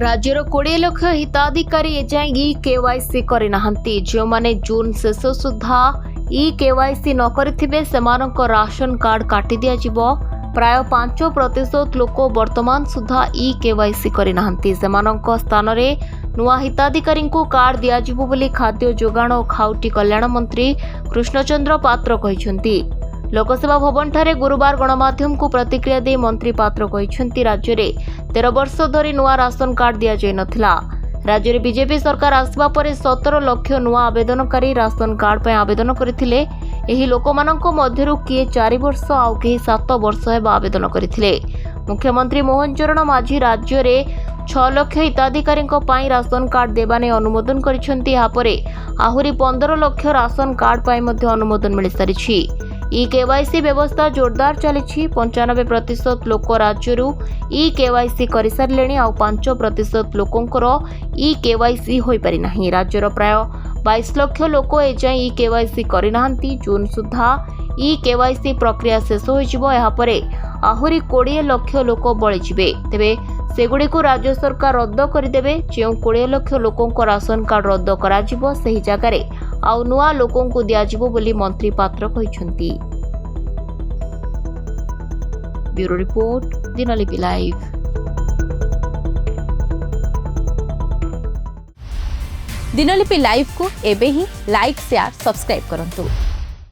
राज्यर 20 लाख हिताधिकारी एजाएं केवाईसी करनाहांती जो माने जून शेष सुधा केवाईसी न करिथिबे सेमानक राशन कार्ड काटी दिया जिवो। प्राय 5% लोक वर्तमान सुधा केवाईसी करनाहांती सेमानक स्थान रे नुआ हिताधिकारी को कार्ड दिया जिवो बोली खाद्य जोगाण और खाउटी कल्याण मंत्री कृष्णचंद्र पात्र कहिसेंती। लोकसेवा भवन ठारे गुरुवार गणमाध्यम को प्रतिक्रिया दे मंत्री पात्र कहिसेंती राज्य में 13 वर्ष धरी नुआ राशन कार्ड दिया जाय नथिला। राज्य में बीजेपी सरकार आसवा परे 17 लाख नुआ आवेदनकारी राशन कार्ड पर आवेदन करथिले। एही लोकमानंक मध्यरु किए 4 वर्ष आउ केही 7 वर्ष हेबा आवेदन करथिले। मुख्यमंत्री मोहन चरण माझी राज्य में 6 लाख हिताधिकारी राशन कार्ड देवा ने अनुमोदन करिसेंती। यापरे आहुरी 15 लाख राशन कार्ड पाई मध्ये अनुमोदन मिल सारिछि। केवाईसी व्यवस्था जोरदार चली। 95% लोक राज्यरू केवाईसी कर सारे आ 5% लोकंकर केवाईसी हो पारि नाही। राज्यर प्राय 22 लाख लोक एजाएं केवाईसी करना। जून सुधा केवाईसी प्रक्रिया शेष होपरे आहुरी 20 लाख लोक बलिजिबे। तेबे सेगुड़ी को राज्य सरकार रद्द करदेवे। जो 20 लाख लोकों राशन कार्ड रद्द कराजिबो सही जगार आउ नुआ लोकों को दियाजिबो बोली मंत्री पात्र कहिसेंती। Bureau report Dinalipi live. Dinalipi live को एबे ही लाइक शेयर सब्सक्राइब करंतु।